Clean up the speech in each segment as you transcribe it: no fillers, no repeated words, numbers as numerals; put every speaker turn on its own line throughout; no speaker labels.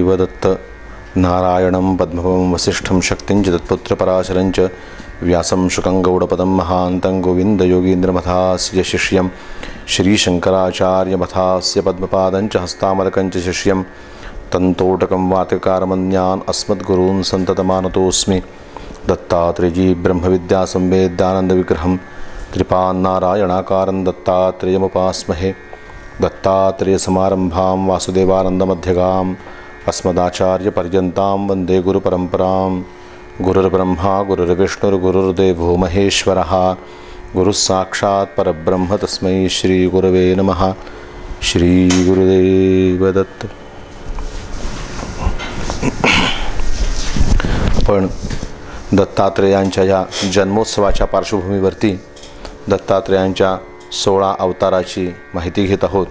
देवदत्त नारायणं पद्मभवं वसिष्ठं शक्तिं च तत्पुत्रपराशरं च व्यासं शुकं गौडपदं महान्तं गोविन्दयोगीन्द्रमथास्य शिष्यं श्रीशङ्कराचार्यमथास्य पद्मपादं च हस्तामलकं च शिष्यं तन्तोटकं वातिकारमन्यान् अस्मद्गुरून् सन्ततमानतोऽस्मि। दत्तात्रेयी ब्रह्मविद्यासंवेद्यानन्दविग्रहं त्रिपान्नारायणाकारं दत्तात्रेयमुपास्महे। दत्तात्रेयसमारम्भां वासुदेवानन्दमध्यगाम् अस्मदाचार्यपर्यन्तां वन्दे गुरुपरम्परां। गुरुर्ब्रह्मा गुरुर्विष्णुर्गुरुर्देवो महेश्वरः गुरुस्साक्षात् परब्रह्म तस्मै श्रीगुरवे नमः। श्रीगुरुदेवदत्त। आपण दत्तात्रेयांच्या या जन्मोत्सवाच्या पार्श्वभूमीवरती दत्तात्रेयांच्या 16 अवताराची माहिती घेत आहोत।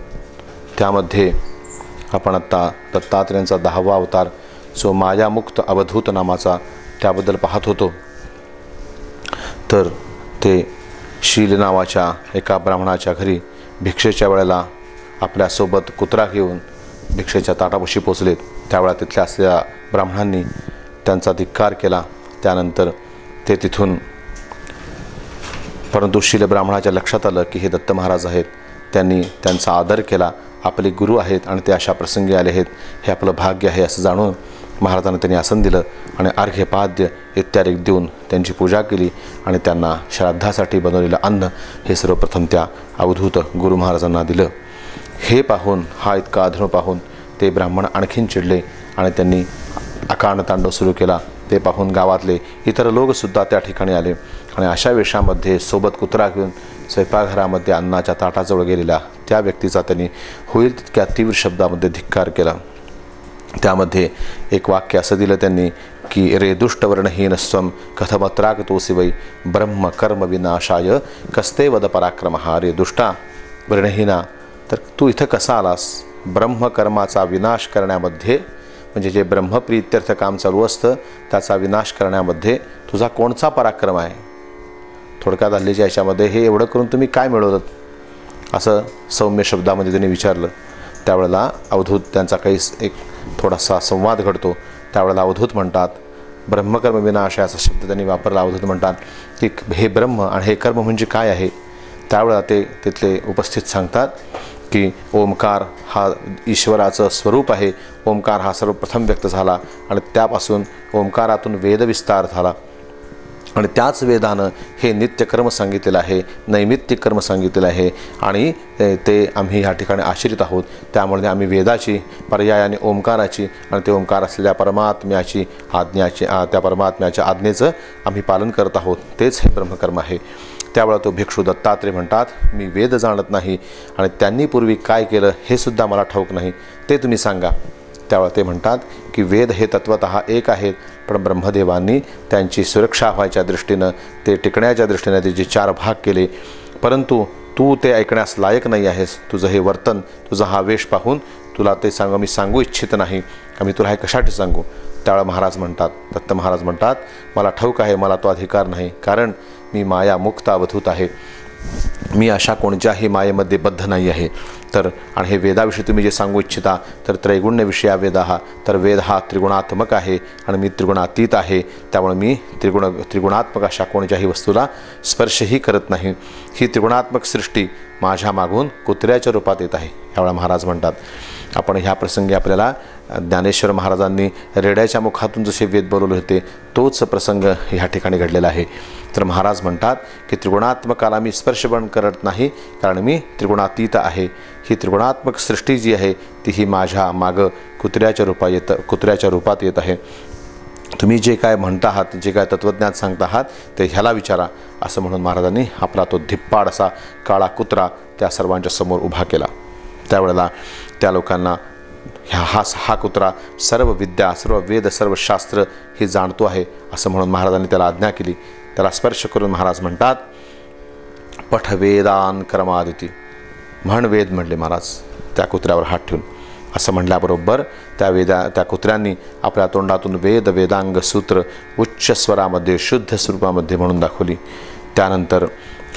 त्यामध्ये आपण आत्ता दत्तात्रेयांचा 10वा अवतार जो मायामुक्त अवधूत नामाचा त्याबद्दल पाहत होतो। तर ते शील नावाच्या एका ब्राह्मणाच्या घरी भिक्षेच्या वेळेला आपल्यासोबत कुत्रा घेऊन भिक्षेच्या ताटापाशी पोचलेत। त्यावेळा तिथल्या असलेल्या ब्राह्मणांनी त्यांचा धिक्कार केला। त्यानंतर ते तिथून, परंतु शील ब्राह्मणाच्या लक्षात आलं की हे दत्त महाराज आहेत। त्यांनी त्यांचा आदर केला, आपले गुरु आहेत आणि ते अशा प्रसंगी आले आहेत, हे आपलं भाग्य आहे असं जाणून महाराजांना त्यांनी आसन दिलं आणि अर्घ्यपाद्य इत्यादी देऊन त्यांची पूजा केली आणि त्यांना श्राद्धासाठी बनवलेलं अन्न हे सर्वप्रथम त्या अवधूत गुरु महाराजांना दिलं। हे पाहून, हा इतका आदर पाहून ते ब्राह्मण आणखीन चिडले आणि त्यांनी अकांड तांडव सुरू केला। ते पाहून गावातले इतर लोकसुद्धा त्या ठिकाणी आले आणि अशा वेशामध्ये सोबत कुत्रा घेऊन स्वयंपाकघरामध्ये अन्नाच्या ताटाजवळ गेलेल्या त्या व्यक्तीचा त्यांनी होईल तितक्या तीव्र शब्दामध्ये धिक्कार केला। त्यामध्ये एक वाक्य असं दिलं त्यांनी की रे दुष्टवर्णहीन स्वम कथमत्रागतोसि वै ब्रह्म कर्म विनाशाय कस्ते वद पराक्रमः। रे दुष्टा वर्णहीना, तर तू इथं कसा आलास? ब्रह्मकर्माचा विनाश करण्यामध्ये, म्हणजे जे ब्रह्मप्रीत्यर्थ काम चालू असतं त्याचा विनाश करण्यामध्ये तुझा कोणचा पराक्रम आहे? थोडक्यात हल्लीच्या याच्यामध्ये हे एवढं करून तुम्ही काय मिळवलं असं सौम्य शब्दामध्ये त्यांनी विचारलं। त्यावेळेला अवधूत त्यांचा काही एक थोडासा संवाद घडतो। त्यावेळेला अवधूत म्हणतात, ब्रह्मकर्म विनाश असा शब्द त्यांनी वापरला। अवधूत म्हणतात की हे ब्रह्म आणि हे कर्म म्हणजे काय आहे? त्यावेळेला ते तिथले उपस्थित सांगतात की ओमकार हा ईश्वराचं स्वरूप आहे। ओमकार हा सर्वप्रथम व्यक्त झाला आणि त्यापासून ओमकारातून वेदविस्तार झाला आणि त्याच वेदानं हे नित्यकर्म सांगितलेलं आहे, नैमित्तिक कर्म सांगितलेलं आहे आणि ते आम्ही ह्या ठिकाणी आश्रित आहोत। त्यामुळे आम्ही वेदाची पर्यायाने ओमकाराची आणि ते ओमकार असलेल्या परमात्म्याची आज्ञाची, त्या परमात्म्याच्या आज्ञेचं आम्ही पालन करत आहोत, तेच हे ब्रह्मकर्म आहे। त्यावेळेला तो भिक्षू दत्तात्रेय म्हणतात, मी वेद जाणत नाही आणि त्यांनी पूर्वी काय केलं हे सुद्धा मला ठाऊक नाही, ते तुम्ही सांगा। त्यावेळेला ते म्हणतात की वेद हे तत्वतः एक आहेत, पण ब्रह्मदेवांनी त्यांची सुरक्षा व्हायच्या दृष्टीनं, ते टिकण्याच्या दृष्टीनं त्याचे 4 भाग केले, परंतु तू ते ऐकण्यास लायक नाही आहेस। तुझं हे वर्तन, तुझा हा वेश पाहून तुला ते मी सांगू इच्छित नाही, आम्ही तुला हे कशासाठी सांगू? त्यावेळेला महाराज म्हणतात, दत्त महाराज म्हणतात, मला ठाऊक आहे, मला तो अधिकार नाही, कारण मी माया मुक्त अवधूत आहे, मी अशा कोणत्याही मायेमध्ये बद्ध नाही आहे। तर आणि हे वेदाविषयी तुम्ही जे सांगू इच्छिता तर त्रैगुण्यविषयी वेद हा, तर वेद हा त्रिगुणात्मक आहे आणि मी त्रिगुणातीत आहे। त्यामुळे मी त्रिगुणात्मक अशा कोणत्याही वस्तूला स्पर्शही करत नाही। ही त्रिगुणात्मक सृष्टी माझ्या मागून कुत्र्याच्या रूपात येत आहे, यावेळेला महाराज म्हणतात। आपण ह्या प्रसंगी आपल्याला ज्ञानेश्वर महाराजांनी रेड्याच्या मुखातून जसे वेद बोलवले होते तोच प्रसंग ह्या ठिकाणी घडलेला आहे। तर महाराज म्हणतात की त्रिगुणात्मकाला मी स्पर्श पण करत नाही, कारण मी त्रिगुणातीत आहे। ही त्रिगुणात्मक सृष्टी जी आहे ती ही माझ्या मागं कुत्र्याच्या रूपात येत आहे। तुम्ही जे काय म्हणता आहात, जे काय तत्त्वज्ञान सांगता आहात ते ह्याला विचारा, असं म्हणून महाराजांनी आपला तो धिप्पाड असा काळा कुत्रा त्या सर्वांच्या समोर उभा केला। त्यावेळेला त्या लोकांना हा कुत्रा सर्व विद्या, सर्व वेद, सर्व शास्त्र हे जाणतो आहे असं म्हणून महाराजांनी त्याला आज्ञा केली। त्याला स्पर्श करून महाराज म्हणतात, पठ वेदान कर्मादिती, म्हण वेद म्हणले महाराज त्या कुत्र्यावर हात ठेवून। असं म्हटल्याबरोबर त्या कुत्र्यांनी आपल्या तोंडातून वेद, वेदांग, सूत्र उच्च स्वरामध्ये शुद्ध स्वरूपामध्ये म्हणून दाखवली। त्यानंतर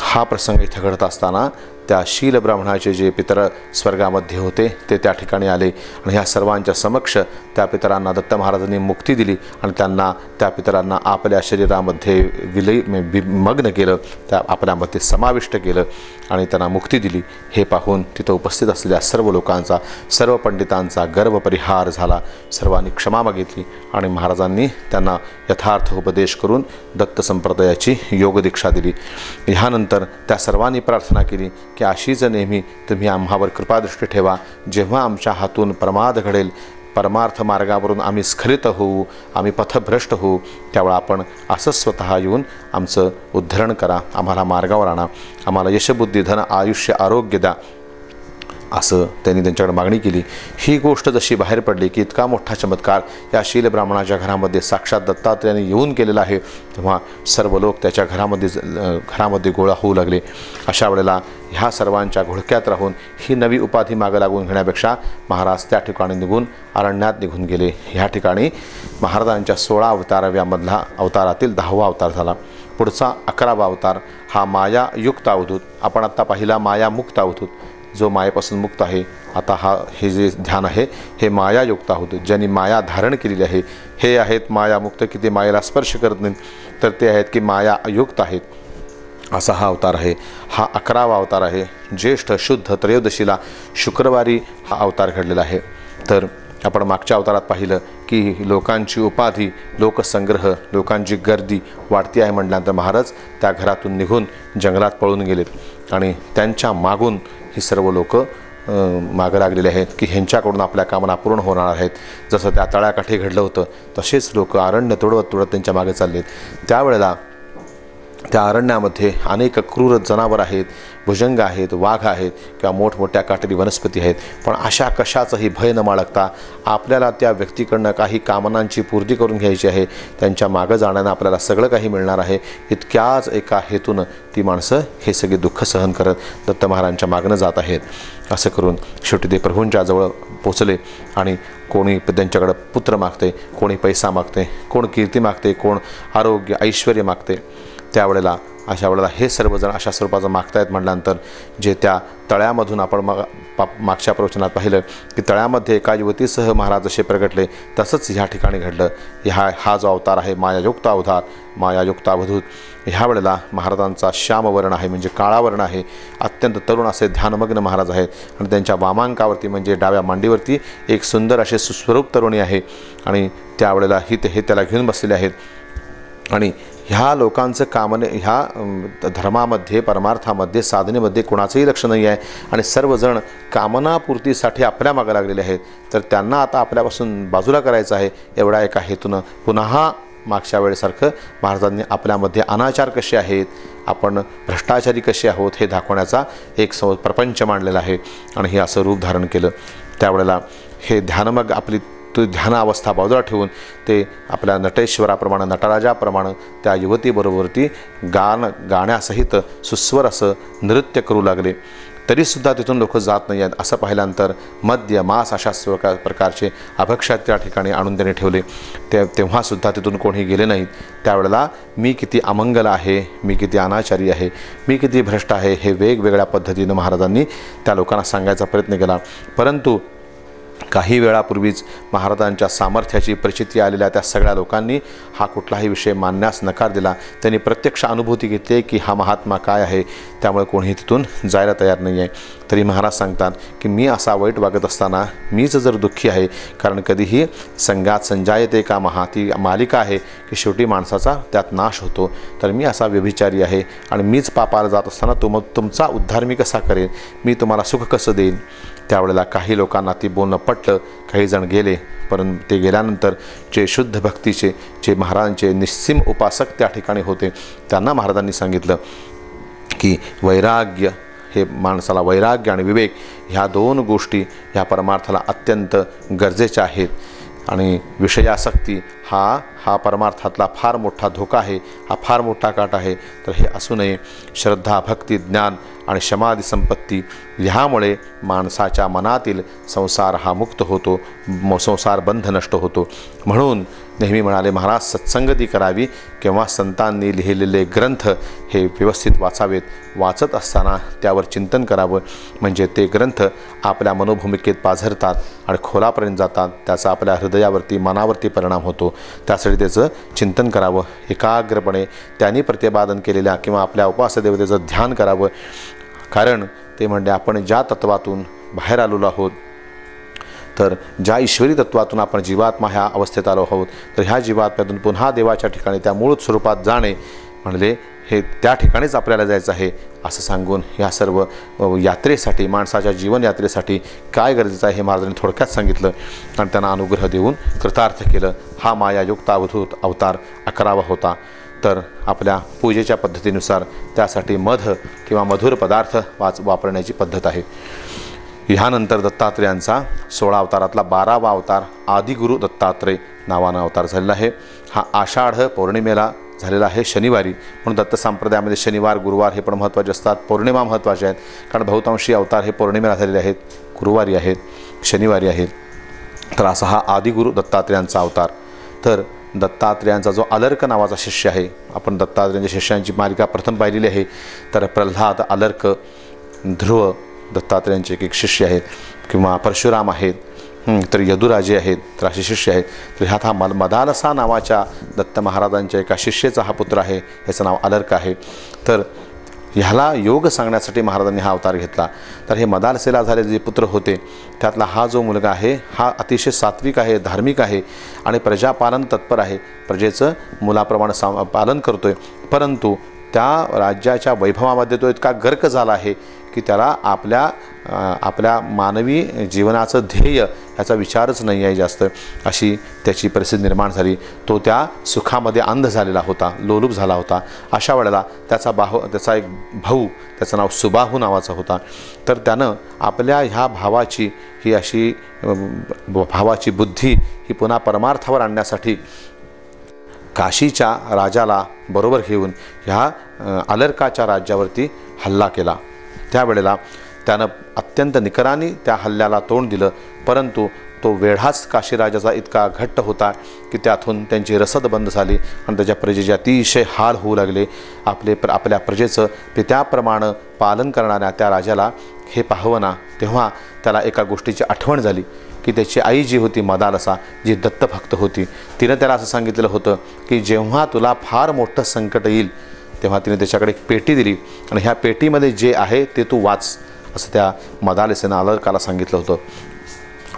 हा प्रसंग इथं घडत असताना त्या शील ब्राह्मणाचे जे पितर स्वर्गामध्ये होते ते त्या ठिकाणी आले आणि ह्या सर्वांच्या समक्ष त्या पितरांना दत्त महाराजांनी मुक्ती दिली आणि त्यांना त्या पितरांना आपल्या शरीरामध्ये मग्न केलं, त्या आपल्यामध्ये समाविष्ट केलं आणि त्यांना मुक्ती दिली. हे पाहून तिथं उपस्थित असलेल्या सर्व लोकांचा, सर्व पंडितांचा गर्वपरिहार झाला. सर्वांनी क्षमा मागितली आणि महाराजांनी त्यांना यथार्थ उपदेश करून दत्त संप्रदायाची योग दीक्षा दिली. ह्यानंतर त्या सर्वांनी प्रार्थना केली की अशीच नेहमी तुम्ही आम्हावर कृपादृष्टी ठेवा. जेव्हा आमच्या हातून प्रमाद घडेल, परमार्थ मार्गावरून आम्ही स्खलित होऊ, आम्ही पथभ्रष्ट होऊ, त्यावेळा आपण असं स्वतः येऊन आमचं उद्धरण करा, आम्हाला मार्गावर आणा, आम्हाला यशबुद्धी धन आयुष्य आरोग्य द्या, असं त्यांनी त्यांच्याकडे मागणी केली. ही गोष्ट जशी बाहेर पडली की इतका मोठा चमत्कार या शील ब्राह्मणाच्या घरामध्ये साक्षात दत्तात्रेयाने येऊन केलेला आहे, तेव्हा सर्व लोक त्याच्या घरामध्ये गोळा होऊ लागले. अशा वेळेला ह्या सर्वांच्या घोळक्यात राहून ही नवी उपाधी मागं लागून घेण्यापेक्षा महाराज त्या ठिकाणी निघून अरण्यात निघून गेले. ह्या ठिकाणी महाराजांच्या 16 अवताराव्यामधला अवतारातील 10वा अवतार झाला. पुढचा 11वा अवतार हा मायायुक्त अवधूत. आपण आत्ता पाहिला मायामुक्त अवधूत, जो मायेपासून मुक्त आहे. आता हे जे ध्यान आहे हे मायायुक्त अवधूत, ज्यांनी माया धारण केलेली आहे. हे आहेत मायामुक्त की ते मायेला स्पर्श करत नाहीत, तर ते आहेत की मायायुक्त आहेत. असा हा अवतार आहे. हा 11वा अवतार आहे. ज्येष्ठ शुद्ध त्रयोदशीला शुक्रवारी हा अवतार घडलेला आहे. तर आपण मागच्या अवतारात पाहिलं की लोकांची उपाधी, लोकसंग्रह, लोकांची गर्दी वाढती आहे म्हटल्यानंतर महाराज त्या घरातून निघून जंगलात पळून गेलेत आणि त्यांच्या मागून ही सर्व लोक मागं लागलेले आहेत की ह्यांच्याकडून आपल्या कामना पूर्ण होणार आहेत. जसं त्या तळ्याकाठी घडलं होतं तसेच लोक अरण्य तुडवत त्यांच्या मागे चाललेत. त्यावेळेला त्या अरण्यामध्ये अनेक क्रूर जनावर आहेत, भुजंग आहेत, वाघ आहेत किंवा मोठमोठ्या काटेरी वनस्पती आहेत. पण अशा कशाचंही भय न बाळगता आपल्याला त्या व्यक्तीकडनं काही कामनांची पूर्ती करून घ्यायची आहे. त्यांच्या मागं जाण्यानं आपल्याला सगळं काही मिळणार आहे. इतक्याच एका हेतूनं ती माणसं हे सगळे दुःख सहन करत दत्त महाराजांच्या मागणं जात आहेत. असं करून शेवटी ते प्रभूंच्या जवळ पोचले आणि कोणी त्यांच्याकडं पुत्र मागते, कोणी पैसा मागते, कोण कीर्ती मागते, कोण आरोग्य ऐश्वर्य मागते. त्यावेळेला अशा वेळेला हे सर्वजण अशा स्वरूपाचं मागतायत म्हटल्यानंतर जे त्या तळ्यामधून आपण मागच्या प्रवचनात पाहिलं की तळ्यामध्ये एका युवतीसह महाराज जसे प्रगटले तसंच ह्या ठिकाणी घडलं. हा जो अवतार आहे मायायुक्त अवतार, मायायुक्त अवधूत. ह्या वेळेला महाराजांचा श्यामवर्ण आहे, म्हणजे काळा वर्ण आहे. अत्यंत तरुण असे ध्यानमग्न महाराज आहेत आणि त्यांच्या वामांकावरती म्हणजे डाव्या मांडीवरती एक सुंदर असे सुस्वरूप तरुणी आहे आणि त्यावेळेला हे त्याला घेऊन बसलेले आहेत. आणि ह्या लोकांचं ह्या धर्मामध्ये, परमार्थामध्ये, साधनेमध्ये कोणाचंही लक्ष नाही आहे आणि सर्वजण कामनापूर्तीसाठी आपल्या मागं लागलेले आहेत. तर त्यांना आता आपल्यापासून बाजूला करायचं आहे एवढ्या एका हेतूनं पुन्हा मागच्या वेळेसारखं महाराजांनी आपल्यामध्ये अनाचार कसे आहेत, आपण भ्रष्टाचारी कसे आहोत हे दाखवण्याचा एक प्रपंच मांडलेला आहे आणि हे असं रूप धारण केलं. त्यावेळेला हे ध्यानमग आपली ध्यान अवस्था बाजूला ठेवून ते आपल्या नटेश्वराप्रमाणे, नटराजाप्रमाणे त्या युवतीबरोबरती गाण्यासहित सुस्वर असं नृत्य करू लागले. तरीसुद्धा तिथून लोक जात नाही आहेत. असं पाहिल्यानंतर मद्य मांस अशा प्रकारचे अभक्ष्यात त्या ठिकाणी आणून त्याने ठेवले. तेव्हासुद्धा तिथून कोणी गेले नाहीत. त्यावेळेला मी किती अमंगल आहे, मी किती अनाचारी आहे, मी किती भ्रष्ट आहे हे वेगवेगळ्या पद्धतीनं महाराजांनी त्या लोकांना सांगायचा प्रयत्न केला. परंतु काही वेळापूर्वीच महाराजांच्या सामर्थ्याची प्रचिती आलेल्या त्या सगळ्या लोकांनी हा कुठलाही विषय मानण्यास नकार दिला. त्यांनी प्रत्यक्ष अनुभूती घेतली की हा महात्मा काय आहे, त्यामुळे कोणीही तिथून जायला तयार नाही आहे. तरी महाराज सांगतात की मी असा वाईट वागत असताना मीच जर दुःखी आहे, कारण कधीही संगात संजायते का महा, ती मालिका आहे की शेवटी माणसाचा त्यात नाश होतो. तर मी असा व्यभिचारी आहे आणि मीच पापाला जात असताना तुमचा उद्धार मी कसा करेन, मी तुम्हाला सुख कसं देईन. त्यावेळेला काही लोकांना ती बोलणं पटलं, काही जण गेले. परंतु ते गेल्यानंतर जे शुद्ध भक्तीचे, जे महाराजांचे निस्सीम उपासक त्या ठिकाणी होते, त्यांना महाराजांनी सांगितलं की वैराग्य हे माणसाला, वैराग्य आणि विवेक ह्या दोन गोष्टी ह्या परमार्थाला अत्यंत गरजेच्या आहेत आणि विषयासक्ती हा हा परमार्थातला फार मोठा धोका आहे, हा फार मोठा काट आहे. तर हे असू नये. श्रद्धा, भक्ती, ज्ञान आणि समाधी संपत्ती ह्यामुळे माणसाच्या मनातील संसार हा मुक्त होतो, संसार बंध नष्ट होतो. म्हणून नेहमी म्हणाले महाराज, सत्संगती करावी किंवा संतांनी लिहिलेले ग्रंथ हे व्यवस्थित वाचावेत. वाचत असताना त्यावर चिंतन करावं, म्हणजे ते ग्रंथ आपल्या मनोभूमिकेत पाझरतात आणि खोलापर्यंत जातात. त्याचा आपल्या हृदयावरती, मनावरती परिणाम होतो. त्यासाठी त्याचं चिंतन करावं. एकाग्रपणे त्यांनी प्रतिपादन केलेल्या किंवा आपल्या उपासदेवतेचं ध्यान करावं. कारण ते म्हणजे आपण ज्या तत्वातून बाहेर आलेलो आहोत, तर ज्या ईश्वरी तत्वातून आपण जीवात्मा ह्या अवस्थेत आलो आहोत, तर ह्या जीवात्म्यातून पुन्हा देवाच्या ठिकाणी त्या मूळ स्वरूपात जाणे म्हणले हे त्या ठिकाणीच आपल्याला जायचं आहे असं सांगून ह्या सर्व यात्रेसाठी, माणसाच्या जीवनयात्रेसाठी काय गरजेचं आहे हे महाराजांनी थोडक्यात सांगितलं आणि त्यांना अनुग्रह देऊन कृतार्थ केलं. हा मायायुक्त अवधूत अवतार 11वा होता. तर आपल्या पूजेच्या पद्धतीनुसार त्यासाठी मध किंवा मधुर पदार्थ वापरण्याची पद्धत आहे. ह्यानंतर दत्तात्रेयांचा 16 अवतारातला 12वा अवतार आदिगुरु दत्तात्रेय नावानं अवतार झालेला आहे. हा आषाढ पौर्णिमेला झालेला आहे, शनिवारी. म्हणून दत्त संप्रदायामध्ये शनिवार, गुरुवार हे पण महत्त्वाचे असतात. पौर्णिमा महत्त्वाचे आहेत, कारण बहुतांशी अवतार हे पौर्णिमेला झालेले आहेत, गुरुवारी आहेत, शनिवारी आहेत. तर असा हा आदिगुरु दत्तात्रेयांचा अवतार. तर दत्तात्रेयांचा जो अलर्क नावाचा शिष्य आहे, आपण दत्तात्रेयांच्या शिष्यांची मालिका प्रथम पाहिलेली आहे. तर प्रल्हाद, अलर्क, ध्रुव दत्तात्रेयांचे एक शिष्य आहेत, किंवा परशुराम आहेत, तर यदुराजे आहेत, तर असे शिष्य आहेत. तर ह्यात हा मदालसा नावाच्या दत्त महाराजांच्या एका शिष्याचा हा पुत्र आहे, याचं नाव अलर्क आहे. तर ह्याला योग सांगण्यासाठी महाराजांनी हा अवतार घेतला. तर हे मदालसेला झालेले जे पुत्र होते, त्यातला हा जो मुलगा आहे हा अतिशय सात्विक आहे, धार्मिक आहे आणि प्रजापालन तत्पर आहे. प्रजेचं मुलाप्रमाणे पालन करतोय. परंतु त्या राज्याच्या वैभवामध्ये तो इतका गर्क झाला आहे की त्याला आपल्या मानवी जीवनाचं ध्येय याचा विचारच नाही आहे जास्त, अशी त्याची परिस्थिती निर्माण झाली. तो त्या सुखामध्ये अंध झालेला होता, लोलूप झाला होता. अशा वेळेला त्याचा एक भाऊ, त्याचं नाव सुबाहू नावाचा होता. तर त्यानं आपल्या ह्या भावाची भावाची बुद्धी ही पुन्हा परमार्थावर आणण्यासाठी काशीच्या राजाला बरोबर घेऊन ह्या अलर्काच्या राज्यावरती हल्ला केला. त्यावेळेला त्यानं अत्यंत निकराने त्या हल्ल्याला तोंड दिलं. परंतु तो वेढाच काशीराजाचा इतका घट्ट होता की त्यातून त्यांची रसद बंद झाली आणि त्याच्या प्रजेचे अतिशय हाल होऊ लागले. आपल्या प्रजेचं पित्याप्रमाणे पालन करणाऱ्या त्या राजाला हे पाहवना. तेव्हा त्याला एका गोष्टीची आठवण झाली की त्याची आई जी होती मदालसा, जी दत्तभक्त होती, तिनं त्याला असं सांगितलेलं होतं की जेव्हा तुला फार मोठं संकट येईल तेव्हा तिने त्याच्याकडे एक पेटी दिली आणि ह्या पेटीमध्ये जे आहे ते तू वाच, असं त्या मदालसेनं अलर्काला सांगितलं होतं.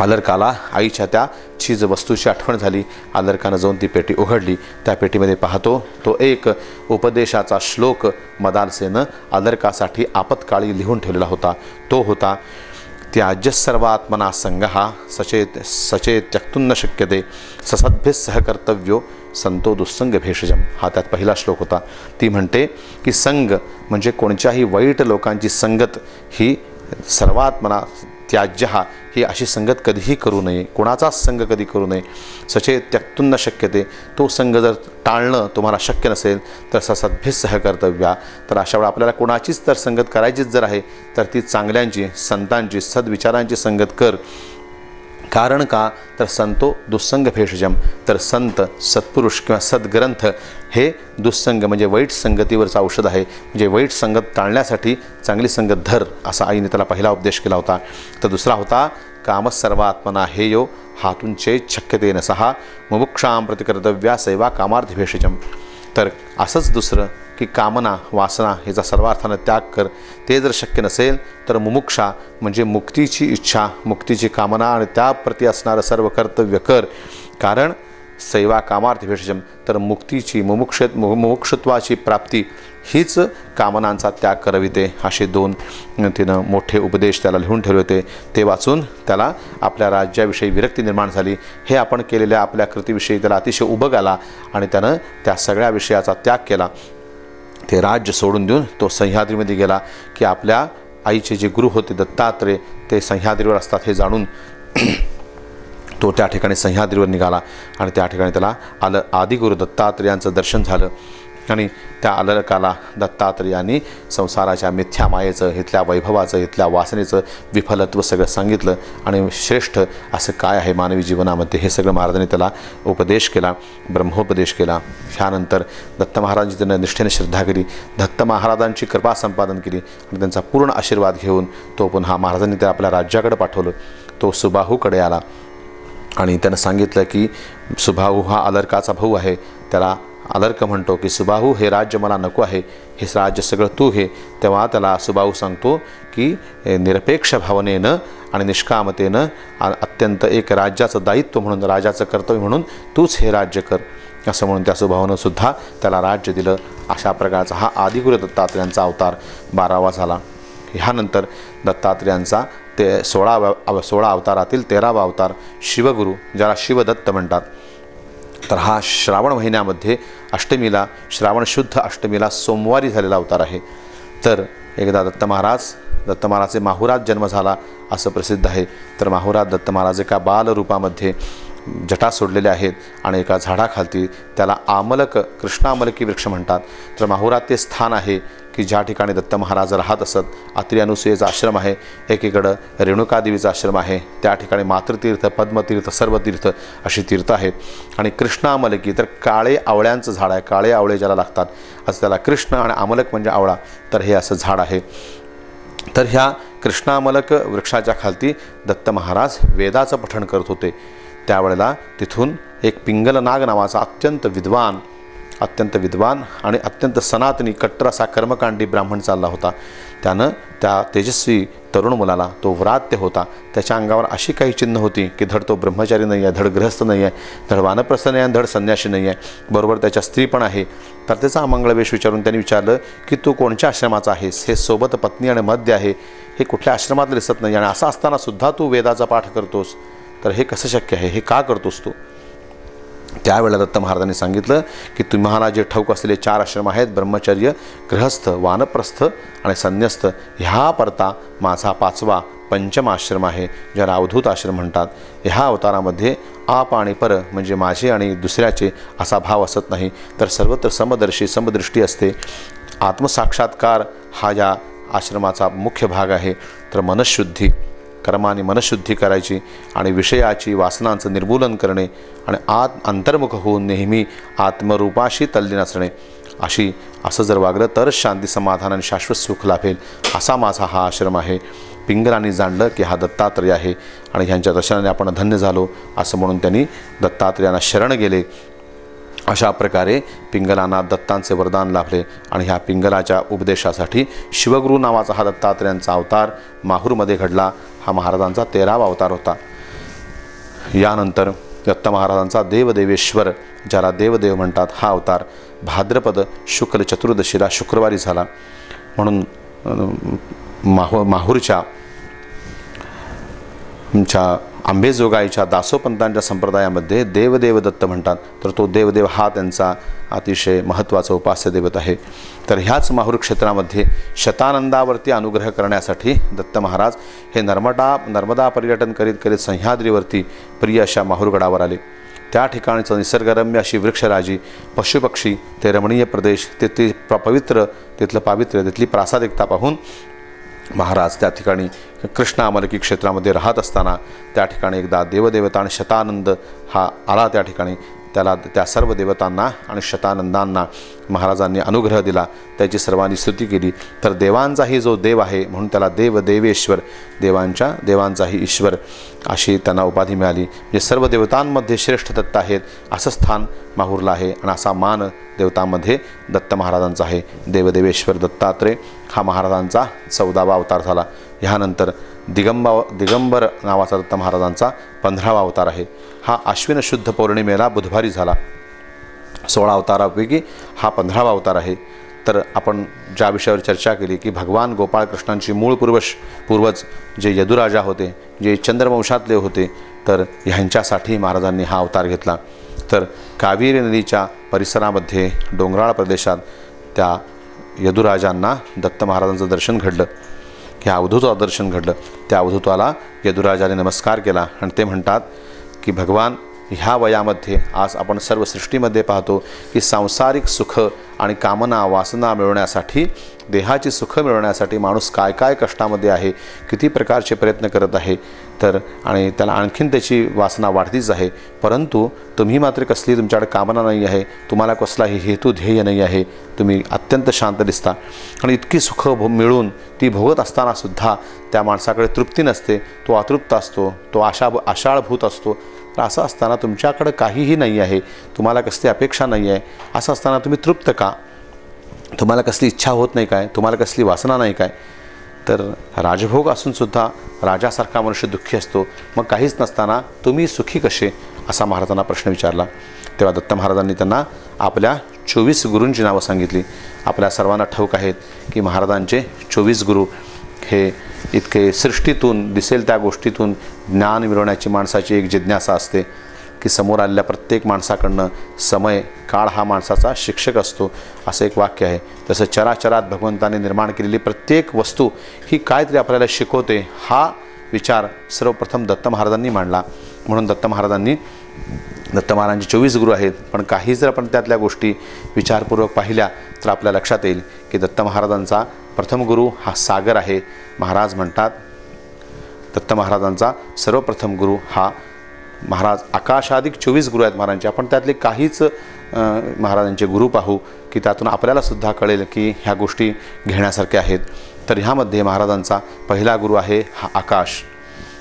अलर्काला आईच्या त्या चीज वस्तूची आठवण झाली. अलर्कानं जाऊन ती पेटी उघडली. त्या पेटीमध्ये पाहतो तो एक उपदेशाचा श्लोक मदालसेनं अलर्कासाठी आपत्काळी लिहून ठेवलेला होता. तो होता, त्याज्य सर्वात्मना संगहा सचेत त्यक्तुं न शक्यते ससद्भिः सहकर्तव्यो संतो दुस्संग भेषजम. हा त्यात पहिला श्लोक होता. ती म्हणते की संग म्हणजे कोणत्याही वाईट लोकांची संगत ही सर्वात्मना त्याज्य ही अशी संगत कधीही करू नये, कोणाचाच संग कधी करू नये. सचेत त्यक्तुं न शक्यते, तो संग जर टाळणं तुम्हाला शक्य नसेल तर ससद्भिः सहकर्तव्या, तर अशा वेळा आपल्याला कोणाचीच तर संगत करायचीच जर आहे तर ती चांगल्यांची, संतांची, सद्विचारांची संगत कर. कारण का तर संतो दुस्संग भेषजम, तर संत, सत्पुरुष किंवा सद्ग्रंथ हे दुस्संग म्हणजे वाईट संगतीवरचं औषध आहे. म्हणजे वाईट संगत टाळण्यासाठी चांगली संगत धर, असा आईने त्याला पहिला उपदेश केला होता. तर दुसरा होता कामसर्वात्मना हेयो हातून चेत शक्यतेन सहा मुमुक्षां प्रतिकर्तव्या सैवा कामार्थ भेषजम. तर असंच दुसरं की कामना, वासना ह्याचा सर्वार्थानं त्याग कर. ते जर शक्य नसेल तर मुमुक्षा म्हणजे मुक्तीची इच्छा, मुक्तीची कामना आणि त्याप्रती असणारं सर्व कर्तव्य कर. कारण सैवा कामार्थ भेषजम, तर मुक्तीची मुमुक्षत्वाची प्राप्ती हीच कामनांचा त्याग करविते. असे दोन तिनं मोठे उपदेश त्याला लिहून ठेवले होते. ते वाचून त्याला आपल्या राज्याविषयी विरक्ती निर्माण झाली. हे आपण केलेल्या आपल्या कृतीविषयी त्याला अतिशय उबग आला आणि त्यानं त्या सगळ्या विषयाचा त्याग केला. ते राज्य सोडून देऊन तो सह्याद्रीमध्ये गेला की आपल्या आईचे जे गुरु होते दत्तात्रेय ते सह्याद्रीवर असतात हे जाणून तो त्या ठिकाणी सह्याद्रीवर निघाला आणि त्या ठिकाणी त्याला आदिगुरु दत्तात्रेयांचं दर्शन झालं आणि त्या अलकाला दत्तात्रेयांनी संसाराच्या मिथ्या मायेचं, इथल्या वैभवाचं, इथल्या वासनेचं विफलत्व सगळं सांगितलं आणि श्रेष्ठ असं काय आहे मानवी जीवनामध्ये हे सगळं महाराजांनी त्याला उपदेश केला, ब्रह्मोपदेश केला. ह्यानंतर दत्त महाराजांची त्यानं निष्ठेने श्रद्धा केली, दत्त महाराजांची कृपा संपादन केली आणि त्यांचा पूर्ण आशीर्वाद घेऊन तो पुन्हा महाराजांनी त्या आपल्या राज्याकडे पाठवलं. तो सुबाहूकडे आला आणि त्यानं सांगितलं की सुबाहू हा अलर्काचा भाऊ आहे. त्याला अलर्क म्हणतो की सुबाहू हे राज्य मला नको आहे, हे राज्य सगळं तू घे. तेव्हा त्याला सुबाहू सांगतो की निरपेक्ष भावनेनं आणि निष्कामतेनं अत्यंत एक राज्याचं दायित्व म्हणून, राजाचं कर्तव्य म्हणून तूच हे राज्य कर असं म्हणून त्या सुबाहूनं सुद्धा त्याला राज्य दिलं. अशा प्रकारचा हा आदिगुरु दत्तात्रेयांचा अवतार 12वा झाला. ह्यानंतर दत्तात्रेयांचा ते 16 अवतारातील 13वा अवतार शिवगुरु, ज्याला शिवदत्त म्हणतात. तर हा श्रावण महिन्यामध्ये अष्टमीला, श्रावण शुद्ध अष्टमीला सोमवारी झालेला अवतार आहे. तर एकदा दत्त महाराजचे माहुरात जन्म झाला असं प्रसिद्ध आहे. तर माहुरात दत्त महाराज एका बालरूपामध्ये जटा सोडलेल्या आहेत आणि एका झाडाखालती, त्याला आमलक, कृष्णामलकी वृक्ष म्हणतात. तर माहुरात ते स्थान आहे की ज्या ठिकाणी दत्त महाराज राहत असत. अत्री अनुसूयेचा आश्रम आहे, एकीकडं रेणुकादेवीचा आश्रम आहे, त्या ठिकाणी मातृतीर्थ, पद्मतीर्थ, सर्वतीर्थ अशी तीर्थ आहेत. आणि कृष्णामलकी तर काळे आवळ्यांचं झाड आहे, काळे आवळे ज्याला लागतात असं त्याला कृष्ण आणि आमलक म्हणजे आवळा, तर हे असं झाड आहे. तर ह्या कृष्णामलक वृक्षाच्या खालती दत्त महाराज वेदाचं पठण करत होते. त्यावेळेला तिथून एक पिंगल नाग नावाचा अत्यंत विद्वान आणि अत्यंत सनातनी कट्टर असा कर्मकांडी ब्राह्मण चालला होता. त्यानं त्या तेजस्वी तरुण मुलाला, तो व्रात्य होता, त्याच्या अंगावर अशी काही चिन्ह होती की धड तो ब्रह्मचारी नाही आहे, धड गृहस्थ नाही आहे, धड वानप्रस्थ नाही आहे, धड संन्यासी नाही आहे, बरोबर त्याच्या स्त्री पण आहे. तर त्याचा अमंगळ वेश विचारून त्यांनी विचारलं की तू कोणत्या आश्रमाचा आहेस? हे सोबत पत्नी आणि मध्य आहे, हे कुठल्या आश्रमातलं दिसत नाही आणि असं असताना सुद्धा तू वेदाचा पाठ करतोस, तर हे कसं शक्य आहे? हे का करतोस तू? त्यावेळेला दत्त महाराजांनी सांगितलं की तुम्हाला जे ठाऊक असलेले 4 आश्रम आहेत, ब्रह्मचर्य, गृहस्थ, वानप्रस्थ आणि संन्यस्त, ह्या परता माझा 5वा पंचम आश्रम आहे, ज्याला अवधूत आश्रम म्हणतात. ह्या अवतारामध्ये आप आणि पर म्हणजे माझे आणि दुसऱ्याचे असा भाव असत नाही, तर सर्वत्र समदृष्टी असते. आत्मसाक्षात्कार हा या आश्रमाचा मुख्य भाग आहे. तर मनशुद्धी, कर्माने मनशुद्धी करायची आणि विषयाची वासनांचं निर्मूलन करणे आणि अंतर्मुख होऊन नेहमी आत्मरूपाशी तल्लीन असणे, असं जर वागलं तरच शांती, समाधान आणि शाश्वत सुख लाभेल, असा माझा हा आश्रम आहे. पिंगलांनी जाणलं की हा दत्तात्रेय आहे आणि ह्यांच्या दर्शनाने आपण धन्य झालो असं म्हणून त्यांनी दत्तात्रेयांना शरण गेले. अशा प्रकारे पिंगलांना दत्तांचे वरदान लाभले आणि ह्या पिंगलाच्या उपदेशासाठी शिवगुरू नावाचा हा दत्तात्रेयांचा अवतार माहूरमध्ये घडला. हा महाराजांचा 13वा अवतार होता. यानंतर दत्त महाराजांचा देवदेवेश्वर, ज्याला देवदेव म्हणतात, हा अवतार भाद्रपद शुक्ल चतुर्दशीला शुक्रवारी झाला. म्हणून माहूरच्या आंबेजोगाईच्या दासोपंतांच्या संप्रदायामध्ये देवदेव दत्त म्हणतात. तर तो देवदेव हा त्यांचा अतिशय महत्त्वाचा उपास्य दैवत आहे. तर ह्याच माहूर क्षेत्रामध्ये शतानंदावरती अनुग्रह करण्यासाठी दत्त महाराज हे नर्मदा पर्यटन करीत सह्याद्रीवरती प्रिय अशा माहूरगडावर आले. त्या ठिकाणचं निसर्गरम्य अशी वृक्षराजी, पशुपक्षी, ते रमणीय प्रदेश, तिथली तिथलं पावित्र्य, तिथली प्रासादिकता पाहून महाराज त्या ठिकाणी कृष्णामलकी क्षेत्रामध्ये राहत असताना त्या ठिकाणी एकदा देवदेवता आणि शतानंद हा आला. त्या ठिकाणी त्या सर्व देवतांना आणि शतानंदांना महाराजांनी अनुग्रह दिला, त्याची सर्वांनी स्तुती केली. तर देवांचाही जो देव आहे म्हणून त्याला देवदेवेश्वर, देवांचाही ईश्वर अशी त्यांना उपाधी मिळाली. म्हणजे सर्व देवतांमध्ये श्रेष्ठ दत्त आहेत असं स्थान माहूरला आहे आणि असा मान देवतांमध्ये दत्त महाराजांचा आहे. देवदेवेश्वर दत्तात्रेय हा महाराजांचा 14वा अवतार झाला. ह्यानंतर दिगंबर नावाचा दत्त महाराजांचा 15वा अवतार आहे. हा आश्विन शुद्ध पौर्णिमेला बुधवारी झाला. 16 अवतारापैकी हा 15वा अवतार आहे. तर आपण ज्या विषयावर चर्चा केली की भगवान गोपाळकृष्णांची मूळ पूर्वज जे यदुराजा होते, जे चंद्रवंशातले होते, तर ह्यांच्यासाठी महाराजांनी हा अवतार घेतला. तर कावेरी नदीच्या परिसरामध्ये डोंगराळ प्रदेशात त्या यदुराजांना दत्त महाराजांचं दर्शन घडलं, ह्या अवधूताचं दर्शन घडलं. त्या अवधूताला यदुराजाने नमस्कार केला आणि ते म्हणतात की भगवान ह्या वयामध्ये आज आपण सर्व सृष्टीमध्ये पाहतो की सांसारिक सुख आणि कामना वासना मिळवण्यासाठी, देहाची सुख मिळवण्यासाठी माणूस काय काय कष्टामध्ये आहे, किती प्रकारचे प्रयत्न करत आहे, तर आणि त्याला आणखीन त्याची वासना वाढतीच आहे. परंतु तुम्ही मात्र कसली तुमच्याकडे कामना नाही आहे, तुम्हाला कसलाही हेतू ध्येय नाही आहे, तुम्ही अत्यंत शांत दिसता. आणि इतकी सुख मिळून ती भोगत असतानासुद्धा त्या माणसाकडे तृप्ती नसते, तो अतृप्त असतो, तो आशाळभूत असतो. तर असं असताना तुमच्याकडं काहीही नाही आहे, तुम्हाला कसली अपेक्षा नाही आहे, असं असताना तुम्ही तृप्त का? तुम्हाला कसली इच्छा होत नाही काय? तुम्हाला कसली वासना नाही काय? तर राजभोग असूनसुद्धा राजासारखा मनुष्य दुःखी असतो, मग काहीच नसताना तुम्ही सुखी कसे, असा महाराजांना प्रश्न विचारला. तेव्हा दत्त महाराजांनी त्यांना आपल्या 24 गुरूंची नावं सांगितली. आपल्या सर्वांना ठाऊक आहेत की महाराजांचे 24 गुरु हे इतके सृष्टीतून दिसेल त्या गोष्टीतून ज्ञान मिळवण्याची माणसाची एक जिज्ञासा असते की समोर आलेल्या प्रत्येक माणसाकडनं समय काळ हा माणसाचा शिक्षक असतो, असं एक वाक्य आहे. तसं चराचरात भगवंताने निर्माण केलेली प्रत्येक वस्तू ही काहीतरी आपल्याला शिकवते, हा विचार सर्वप्रथम दत्त महाराजांनी मांडला. म्हणून दत्त महाराजांचे 24 गुरु आहेत, पण काही जर आपण त्यातल्या गोष्टी विचारपूर्वक पाहिल्या तर आपल्या लक्षात येईल की दत्त महाराजांचा प्रथम गुरु हा सागर आहे. महाराज म्हणतात दत्त महाराजांचा सर्वप्रथम गुरु हा महाराज. आकाशाधिक 24 गुरु आहेत महाराजांचे. आपण त्यातले काहीच महाराजांचे गुरु पाहू की त्यातून आपल्यालासुद्धा कळेल की ह्या गोष्टी घेण्यासारख्या आहेत. तर ह्यामध्ये महाराजांचा पहिला गुरु आहे हा आकाश.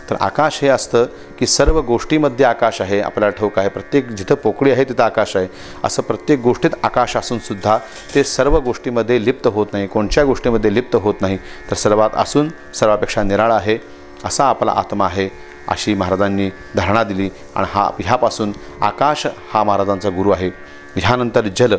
तर आकाश हे असतं की सर्व गोष्टीमध्ये आकाश आहे, आपल्याला ठाऊक आहे. प्रत्येक जिथं पोकळी आहे तिथं आकाश आहे, असं प्रत्येक गोष्टीत आकाश असूनसुद्धा ते सर्व गोष्टीमध्ये लिप्त होत नाही, कोणत्या गोष्टीमध्ये लिप्त होत नाही. तर सर्वात असून सर्वापेक्षा निराळा आहे असा आपला आत्मा आहे, अशी महाराजांनी धारणा दिली. आणि ह्यापासून आकाश हा महाराजांचा गुरु आहे. ह्यानंतर जल,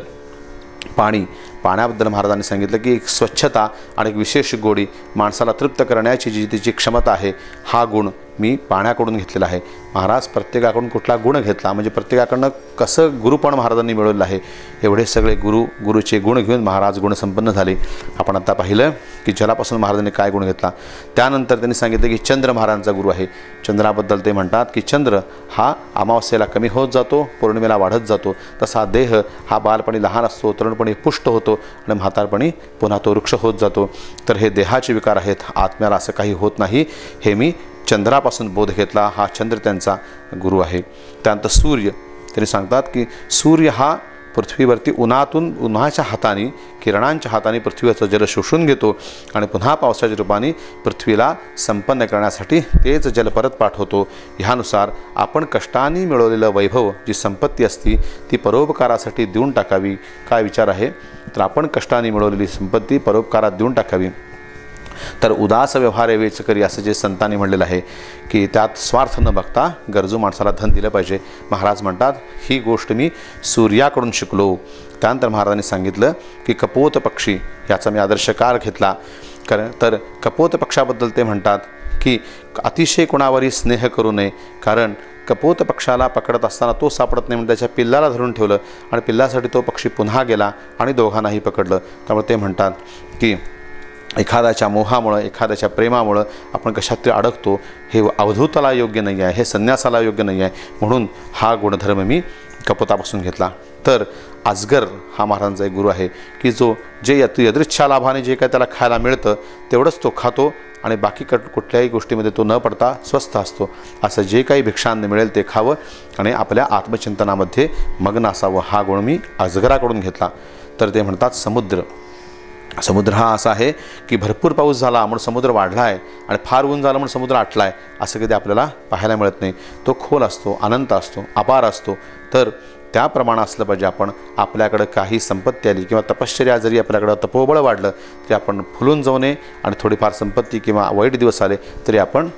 पाण्याबद्दल महाराजांनी सांगितलं की एक स्वच्छता आणि एक विशेष गोडी, माणसाला तृप्त करण्याची जी तिची क्षमता आहे, हा गुण मी पाण्याकडून घेतलेला आहे. महाराज प्रत्येकाकडून कुठला गुण घेतला, म्हणजे प्रत्येकाकडनं कसं गुरुपण महाराजांनी मिळवलं आहे. एवढे सगळे गुरुचे गुण घेऊन महाराज गुणसंपन्न झाले. आपण आता पाहिलं की जलापासून महाराजांनी काय गुण घेतला. त्यानंतर त्यांनी सांगितलं की चंद्र महाराजांचा गुरु आहे. चंद्राबद्दल ते म्हणतात की चंद्र हा अमावस्येला कमी होत जातो, पौर्णिमेला वाढत जातो. तसा देह हा बालपणी लहान असतो, तरुणपणी पुष्ट होतो आणि म्हातारपणी पुन्हा तो वृक्ष होत जातो. तर हे देहाचे विकार आहेत, आत्म्याला असं काही होत नाही, हे मी चंद्रापासून बोध घेतला. हा चंद्र त्यांचा गुरु आहे. त्यानंतर सूर्य, त्यांनी सांगतात की सूर्य हा पृथ्वीवरती उन्हाच्या हाताने, किरणांच्या हाताने पृथ्वीचं जल शोषून घेतो आणि पुन्हा पावसाच्या रूपाने पृथ्वीला संपन्न करण्यासाठी तेच जल परत पाठवतो. ह्यानुसार आपण कष्टाने मिळवलेलं वैभव, जी संपत्ती असती ती परोपकारासाठी देऊन टाकावी. काय विचार आहे, तर आपण कष्टाने मिळवलेली संपत्ती परोपकारात देऊन टाकावी. तर उदास व्यवहार वेच करी, असं जे संतांनी म्हणलेलं आहे की त्यात स्वार्थ न बघता गरजू माणसाला धन दिलं पाहिजे. महाराज म्हणतात ही गोष्ट मी सूर्याकडून शिकलो. त्यानंतर महाराजांनी सांगितलं की कपोत पक्षी याचा मी आदर्शकार घेतला. तर कपोत पक्षाबद्दल ते म्हणतात की अतिशय कोणावरही स्नेह करू नये, कारण कपोत पक्षाला पकडत असताना तो सापडत नाही म्हणून त्याच्या पिल्लाला धरून ठेवलं आणि पिल्लासाठी तो पक्षी पुन्हा गेला आणि दोघांनाही पकडलं. त्यामुळे ते म्हणतात की एखाद्याच्या मोहामुळं, एखाद्याच्या प्रेमामुळं आपण कशात तरी अडकतो, हे अवधूताला योग्य नाही आहे, हे संन्यासाला योग्य नाही आहे. म्हणून हा गुणधर्म मी कपोतापासून घेतला. तर अजगर हा महाराजांचा एक गुरु आहे की जो जे यदृच्छा लाभाने जे काय त्याला खायला मिळतं तेवढंच तो खातो आणि बाकी कुठल्याही गोष्टीमध्ये तो न पडता स्वस्थ असतो. असं जे काही भिक्षांना मिळेल ते खावं आणि आपल्या आत्मचिंतनामध्ये मग्न असावं. हा गुण मी अजगराकडून घेतला. तर ते म्हणतात समुद्र हा असा आहे की भरपूर पाऊस झाला म्हणून समुद्र वाढला आहे आणि फार ऊन झालं म्हणून समुद्र आटला आहे, असं कधी आपल्याला पाहायला मिळत नाही. तो खोल असतो, अनंत असतो, अपार असतो. तर त्याप्रमाणे असलं पाहिजे. आपण आपल्याकडं काही संपत्ती आली किंवा तपश्चर्या जरी आपल्याकडं तपोबळ वाढलं तरी आपण फुलून जाऊ नये आणि थोडीफार संपत्ती किंवा वाईट दिवस आले तरी आपण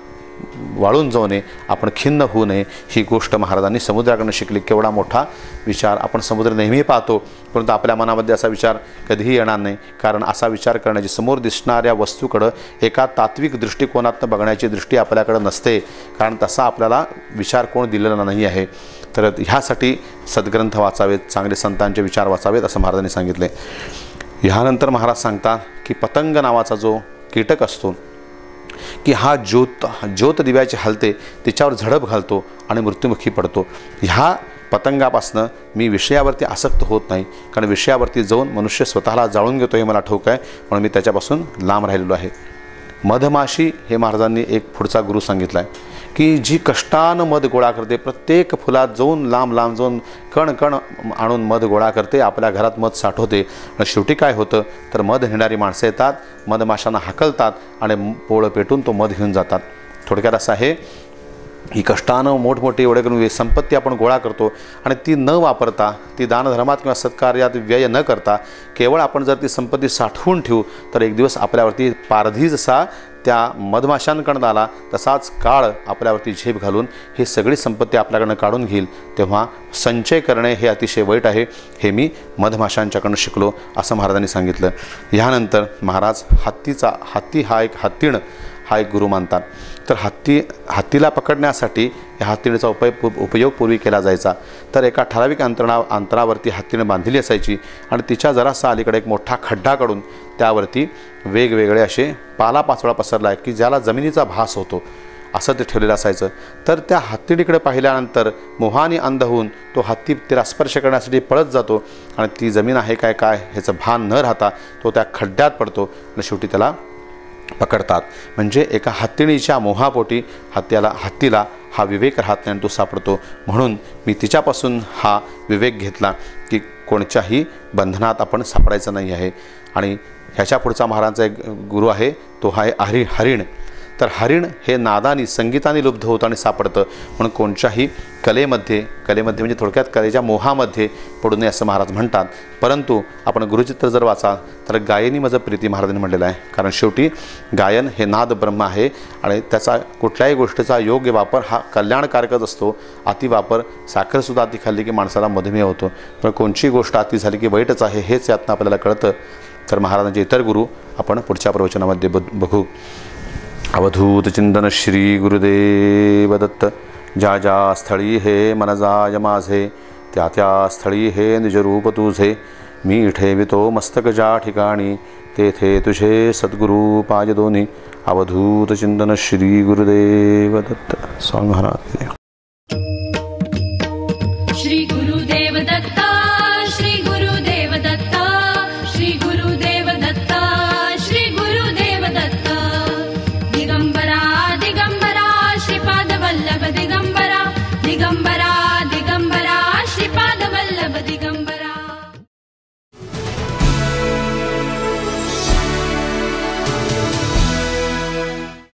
वाळून जाऊ नये, आपण खिन्न होऊ नये. ही गोष्ट महाराजांनी समुद्राकडून शिकली. केवढा मोठा विचार. आपण समुद्र नेहमी पाहतो, परंतु आपल्या मनामध्ये असा विचार कधीही येणार नाही, कारण असा विचार करण्याची, समोर दिसणाऱ्या वस्तूकडं एका तात्विक दृष्टिकोनातून बघण्याची दृष्टी आपल्याकडं नसते, कारण तसा आपल्याला विचार कोण दिलेला नाही आहे. तर ह्यासाठी सद्ग्रंथ वाचावेत, चांगले संतांचे विचार वाचावेत, असं महाराजांनी सांगितले. ह्यानंतर महाराज सांगतात की पतंग नावाचा जो कीटक असतो की हा ज्योत दिव्याची हलते तिच्यावर झडप घालतो आणि मृत्युमुखी पडतो. ह्या पतंगापासनं मी विषयावरती आसक्त होत नाही, कारण विषयावरती जाऊन मनुष्य स्वतःला जाळून घेतो हे मला ठाऊक आहे, म्हणून मी त्याच्यापासून लांब राहिलेलो आहे. मधमाशी हे महाराजांनी एक पुढचा गुरु सांगितला आहे की जी कष्टानं मध गोळा करते, प्रत्येक फुलात जाऊन लांब लांब जाऊन कण कण आणून मध गोळा करते, आपल्या घरात मध साठवते. आणि शेवटी काय होतं तर मध नेणारी माणसं येतात, मधमाशांना हाकलतात आणि पोळं पेटून तो मध घेऊन जातात. थोडक्यात असं आहे ही कष्टानं मोठमोठी एवढे करून संपत्ती आपण गोळा करतो आणि ती न वापरता, ती दानधर्मात किंवा सत्कार्यात व्यय न करता केवळ आपण जर ती संपत्ती साठवून ठेवू तर एक दिवस आपल्यावरती पारधी जसा त्या मधमाशांकडून आला तसाच काळ आपल्यावरती झेप घालून ही सगळी संपत्ती आपल्याकडनं काढून घेईल. तेव्हा संचय करणे हे अतिशय वाईट आहे, हे मी मधमाशांच्याकडून शिकलो असं महाराजांनी सांगितलं. ह्यानंतर महाराज हत्ती हा एक गुरु मानतात. तर हत्तीला पकडण्यासाठी या हत्तीचा उपयोग पूर्वी केला जायचा. तर एका ठराविक अंतरावरती हत्तीने बांधलेली असायची आणि तिच्या जरासा अलीकडे एक मोठा खड्डा काढून त्यावरती वेगवेगळे असे पालापाचोळा पसरला आहे की ज्याला जमिनीचा भास होतो असं ते ठेवलेलं असायचं. तर त्या हत्तीकडे पाहिल्यानंतर मोहाने अंध होऊन तो हत्ती तिला स्पर्श करण्यासाठी पळत जातो आणि ती जमीन आहे काय ह्याचं भान न राहता तो त्या खड्ड्यात पडतो आणि शेवटी त्याला पकडतात. म्हणजे एका हत्तीणीच्या मोहापोटी हत्तीला हा विवेक राहत नाही आणि तो सापडतो. म्हणून मी तिच्यापासून हा विवेक घेतला की कोणत्याही बंधनात आपण सापडायचं नाही आहे. आणि ह्याच्या पुढचा महाराजांचा एक गुरु आहे तो आहे हरिण. तर हरिण हे नादानी संगीताने लुब्ध होतं आणि सापडतं, म्हणून कोणत्याही कलेमध्ये म्हणजे थोडक्यात कलेच्या मोहामध्ये पडू नये असं महाराज म्हणतात. परंतु आपण गुरुचित्र जर वाचाल तर गायनी माझं प्रीती महाराजांनी म्हटलेलं आहे, कारण शेवटी गायन हे नाद ब्रह्म आहे आणि त्याचा कुठल्याही गोष्टीचा योग्य वापर हा कल्याणकारकच असतो. अतिवापर, साखरसुद्धा अति खाल्ली की माणसाला मधुमेह होतो, पण कोणची गोष्ट अति झाली की वाईटच आहे हेच यातनं आपल्याला कळतं. तर महाराजांचे इतर गुरु आपण पुढच्या प्रवचनामध्ये बघू. अवधूत चिंतन श्री गुरुदेव दत्त. ज्या ज्या स्थळी हे मन जाय माझे, त्या त्या स्थळी हे निजरूप तुझे. मी ठेवितो मस्तक ज्या ठिकाणी, तेथे तुझे सद्गुरू पाय दोन्ही. अवधूत चिंतन श्री गुरुदेव दत्त. स्वामी महाराज.